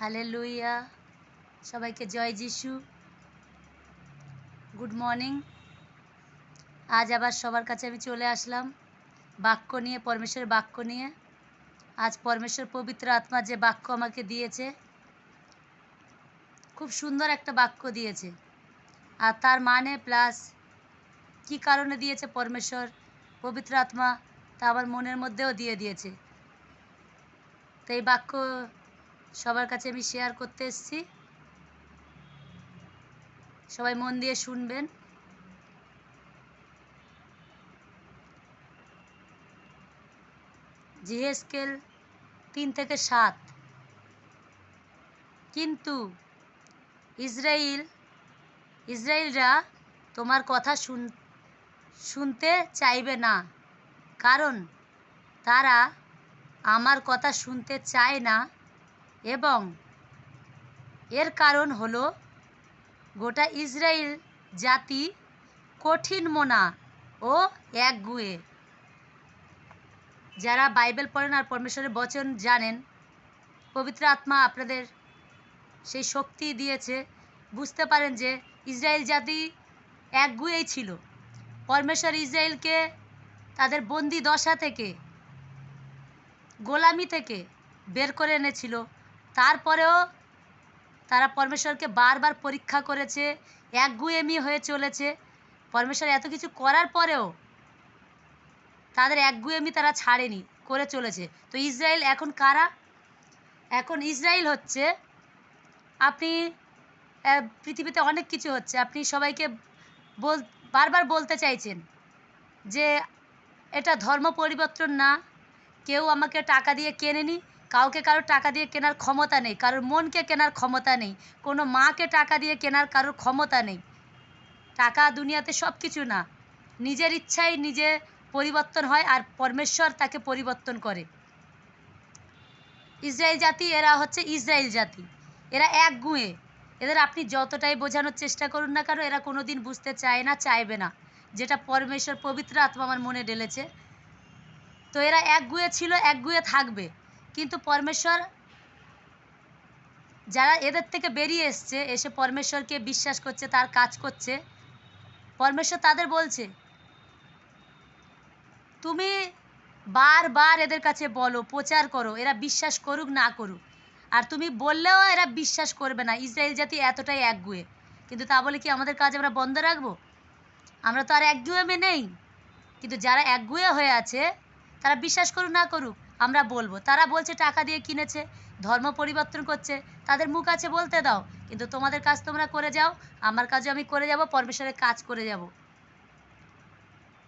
Hallelujah. সবাইকে জয় যিশু। Good morning. আজ আবার সবার কাছে আমি চলে আসলাম বাক্য নিয়ে, পরমেশ্বরের বাক্য নিয়ে। আজ পরমেশ্বর পবিত্র আত্মা যে বাক্য আমাকে দিয়েছে, খুব সুন্দর একটা বাক্য দিয়েছে। আর তার মানে প্লাস কি কারণে দিয়েছে পরমেশ্বর পবিত্র আত্মা, তা আমার মনের মধ্যেও দিয়ে দিয়েছে। তো এই বাক্য সবার কাছে আমি শেয়ার করতে এসেছি। সবাই মন দিয়ে শুনবেন। জিহেজকেল 3-7। কিন্তু ইসরায়েলরা তোমার কথা শুনতে চাইবে না, কারণ তারা আমার কথা শুনতে চায় না, এবং এর কারণ হলো গোটা ইসরায়েল জাতি কঠিন মনা ও একগুঁয়ে। যারা বাইবেল পড়েন আর পরমেশ্বরের বচন জানেন, পবিত্র আত্মা আপনাদের সেই শক্তি দিয়েছে, বুঝতে পারেন যে ইসরায়েল জাতি একগুঁয়েই ছিল। পরমেশ্বর ইসরায়েলকে তাদের বন্দি দশা থেকে, গোলামি থেকে বের করে এনেছিল। তারপরেও তারা পরমেশ্বরকে বারবার পরীক্ষা করেছে, একগুঁয়েমি হয়ে চলেছে। পরমেশ্বর এত কিছু করার পরেও তাদের একগুঁয়েমি তারা ছাড়েনি, করে চলেছে। তো ইসরায়েল এখন কারা? এখন ইসরায়েল হচ্ছে, আপনি পৃথিবীতে অনেক কিছু হচ্ছে, আপনি সবাইকে বারবার বলতে চাইছেন যে এটা ধর্ম পরিবর্তন না, কেউ আমাকে টাকা দিয়ে কেনেনি, কাউকে কারোর টাকা দিয়ে কেনার ক্ষমতা নেই, কারোর মনকে কেনার ক্ষমতা নেই, কোনো মাকে টাকা দিয়ে কেনার কারোর ক্ষমতা নেই। টাকা দুনিয়াতে সব কিছু না, নিজের ইচ্ছায় নিজে পরিবর্তন হয়, আর পরমেশ্বর তাকে পরিবর্তন করে। ইসরায়েল জাতি, এরা হচ্ছে ইসরায়েল জাতি, এরা একগুঁয়ে। এদের আপনি যতটাই বোঝানোর চেষ্টা করুন না কেন, এরা কোনো দিন বুঝতে চায় না, চাইবে না, যেটা পরমেশ্বর পবিত্র আত্মা আমার মনে ঢেলেছে। তো এরা একগুঁয়ে ছিল, একগুঁয়ে থাকবে। কিন্তু পরমেশ্বর যারা এদের থেকে বেরিয়ে এসে পরমেশ্বরকে বিশ্বাস করছে, তার কাজ করছে, পরমেশ্বর তাদের বলছে তুমি বারবার এদের কাছে বলো, প্রচার করো, এরা বিশ্বাস করুক না করুক। আর তুমি বললেও এরা বিশ্বাস করবে না। ইসরায়েল জাতি এতটাই একগুঁয়ে। কিন্তু তা বলে কি আমাদের কাজ আমরা বন্ধ রাখবো? আমরা তো আর একগুঁয়েমে নেই। কিন্তু যারা একগুঁয়ে হয়ে আছে, তারা বিশ্বাস করুক না করুক, আমরা বলবো। তারা বলছে টাকা দিয়ে কিনেছে, ধর্ম পরিবর্তন করছে, তাদের মুখ আছে, বলতে দাও। কিন্তু তোমাদের কাজ তোমরা করে যাও, আমার কাজও আমি করে যাব, পরমেশ্বরের কাজ করে যাব।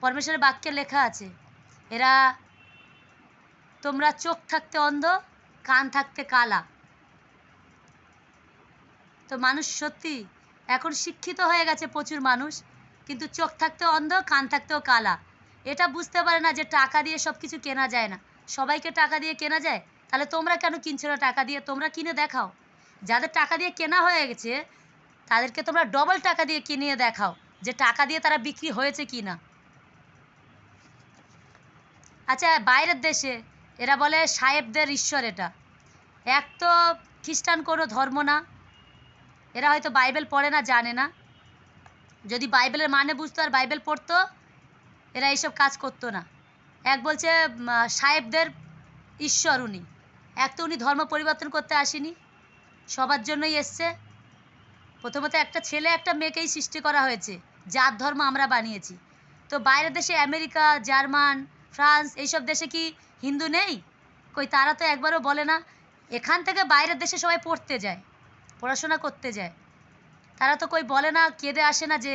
পরমেশ্বরের বাক্যে লেখা আছে, এরা তোমরা চোখ থাকতে অন্ধ, কান থাকতে কালা। তো মানুষ সত্যি এখন শিক্ষিত হয়ে গেছে প্রচুর মানুষ, কিন্তু চোখ থাকতেও অন্ধ, কান থাকতেও কালা। এটা বুঝতে পারে না যে টাকা দিয়ে সব কিছু কেনা যায় না। সবাইকে টাকা দিয়ে কেনা যায়? তাহলে তোমরা কেন কিনছো না টাকা দিয়ে? তোমরা কিনে দেখাও। যাদের টাকা দিয়ে কেনা হয়ে গেছে, তাদেরকে তোমরা ডবল টাকা দিয়ে কিনিয়ে দেখাও যে টাকা দিয়ে তারা বিক্রি হয়েছে কি না। আচ্ছা, বাইরের দেশে এরা বলে সাহেবদের ঈশ্বর। এটা এক তো খ্রিস্টান কোনো ধর্ম না, এরা হয়তো বাইবেল পড়ে না, জানে না। যদি বাইবেলের মানে বুঝতো আর বাইবেল পড়তো, এরা এইসব কাজ করতো না। এক বলছে সাহেবদের ঈশ্বর উনি। এক তো উনি ধর্ম পরিবর্তন করতে আসেনি, সবার জন্যই এসছে। প্রথমত একটা ছেলে একটা মেয়েকেই সৃষ্টি করা হয়েছে, জাত ধর্ম আমরা বানিয়েছি। তো বাইরের দেশে আমেরিকা, জার্মান, ফ্রান্স, এইসব দেশে কি হিন্দু নেই? কই, তারা তো একবারও বলে না। এখান থেকে বাইরের দেশে সবাই পড়তে যায়, পড়াশোনা করতে যায়, তারা তো কই বলে না, কেঁদে আসে না যে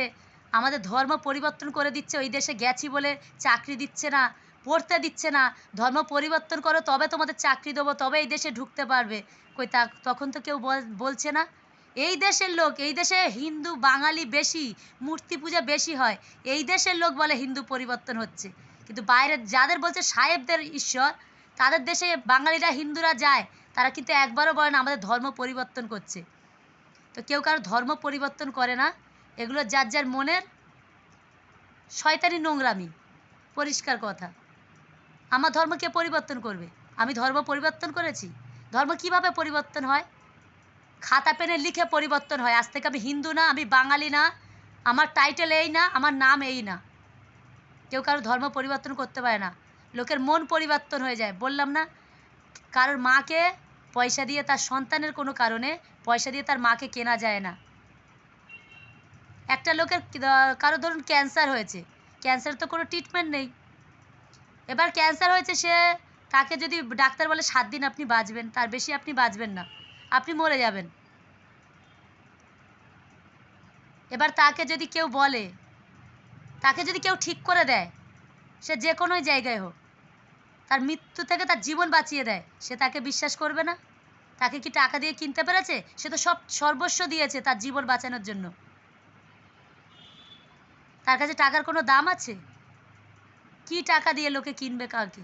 আমাদের ধর্ম পরিবর্তন করে দিচ্ছে, ওই দেশে গেছি বলে চাকরি দিচ্ছে না, পড়তে দিচ্ছে না, ধর্ম পরিবর্তন করো তবে তোমাদের চাকরি দেবো, তবে এই দেশে ঢুকতে পারবে। কই, তখন তো কেউ বলছে না। এই দেশের লোক, এই দেশে হিন্দু বাঙালি বেশি, মূর্তি পূজা বেশি হয়, এই দেশের লোক বলে হিন্দু পরিবর্তন হচ্ছে। কিন্তু বাইরের যাদের বলছে সাহেবদের ঈশ্বর, তাদের দেশে বাঙালিরা, হিন্দুরা যায়, তারা কিন্তু একবারও বলে না আমাদের ধর্ম পরিবর্তন করছে। তো কেউ কারো ধর্ম পরিবর্তন করে না, এগুলো যার যার মনের শয়তানি নোংরামি। পরিষ্কার কথা। আমার ধর্ম কে পরিবর্তন করবে? আমি ধর্ম পরিবর্তন করেছি? ধর্ম কিভাবে পরিবর্তন হয়? খাতা পেনে লিখে পরিবর্তন হয়। আজ থেকে আমি হিন্দু না, আমি বাঙালি না, আমার টাইটেল এই না, আমার নাম এই না। কেউ কারো ধর্ম পরিবর্তন করতে পারে না। লোকের মন পরিবর্তন হয়ে যায়। বললাম না, কারোর মাকে পয়সা দিয়ে, তার সন্তানের কোনো কারণে পয়সা দিয়ে তার মাকে কেনা যায় না। একটা লোকের কারো ধরুন ক্যান্সার হয়েছে, ক্যান্সার তো কোনো ট্রিটমেন্ট নেই। এবার ক্যান্সার হয়েছে, সে তাকে যদি ডাক্তার বলে 7 দিন আপনি বাঁচবেন, তার বেশি আপনি বাঁচবেন না, আপনি মরে যাবেন। এবার তাকে যদি কেউ বলে, তাকে যদি কেউ ঠিক করে দেয়, সে যে কোনো জায়গায় হোক, তার মৃত্যু থেকে তার জীবন বাঁচিয়ে দেয়, সে তাকে বিশ্বাস করবে না? তাকে কি টাকা দিয়ে কিনতে পেরেছে? সে তো সব সর্বস্ব দিয়েছে তার জীবন বাঁচানোর জন্য। তার কাছে টাকার কোনো দাম আছে? কি টাকা দিয়ে লোকে কিনবে কাউকে?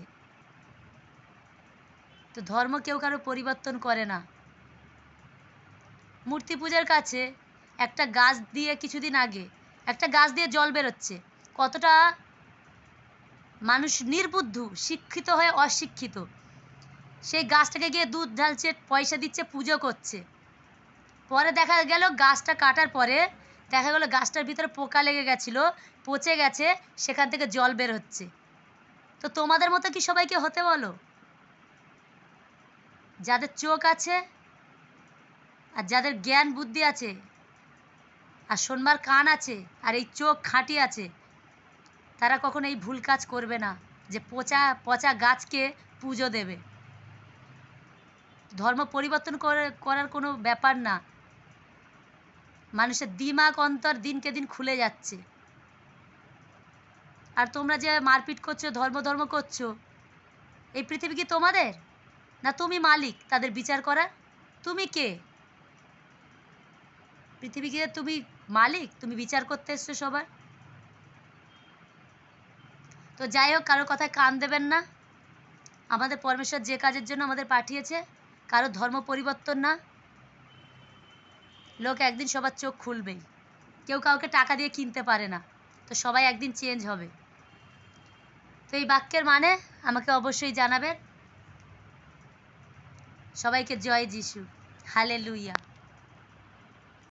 তো ধর্ম কেউ কারো পরিবর্তন করে না। মূর্তি পূজার কাছে একটা গাছ দিয়ে, কিছুদিন আগে একটা গাছ দিয়ে জল বেরোচ্ছে, কতটা মানুষ নির্বুদ্ধ, শিক্ষিত হয়ে অশিক্ষিত, সেই গাছটাকে গিয়ে দুধ ঢালছে, পয়সা দিচ্ছে, পুজো করছে। পরে দেখা গেল গাছটা কাটার পরে দেখা গেল গাছটার ভিতরে পোকা লেগে গেছিলো, পচে গেছে, সেখান থেকে জল বের হচ্ছে। তো তোমাদের মতো কি সবাইকে হতে বলো? যাদের চোখ আছে আর যাদের জ্ঞান বুদ্ধি আছে আর শোনবার কান আছে আর এই চোখ খাঁটি আছে, তারা কখনো এই ভুল কাজ করবে না যে পচা পচা গাছকে পুজো দেবে। ধর্ম পরিবর্তন করার কোনো ব্যাপার না। মানুষের দিমাগ অন্তর দিনকে দিন খুলে যাচ্ছে। আর তোমরা যে মারপিট করছো, ধর্ম ধর্ম করছো, এই পৃথিবী কি তোমাদের? না তুমি মালিক তাদের বিচার করার? তুমি কে? পৃথিবীকে তুমি মালিক, তুমি বিচার করতে এসছো সবার। তো যাই হোক, কারোর কথায় কান দেবেন না। আমাদের পরমেশ্বর যে কাজের জন্য আমাদের পাঠিয়েছে, কারো ধর্ম পরিবর্তন না। লোক একদিন সবার চোখ খুলবেই। কেউ কাউকে টাকা দিয়ে কিনতে পারে না। তো সবাই একদিন চেঞ্জ হবে। তো এই বাক্যের মানে আমাকে অবশ্যই জানাবেন। সবাইকে জয় যিশু। হালেলুয়া।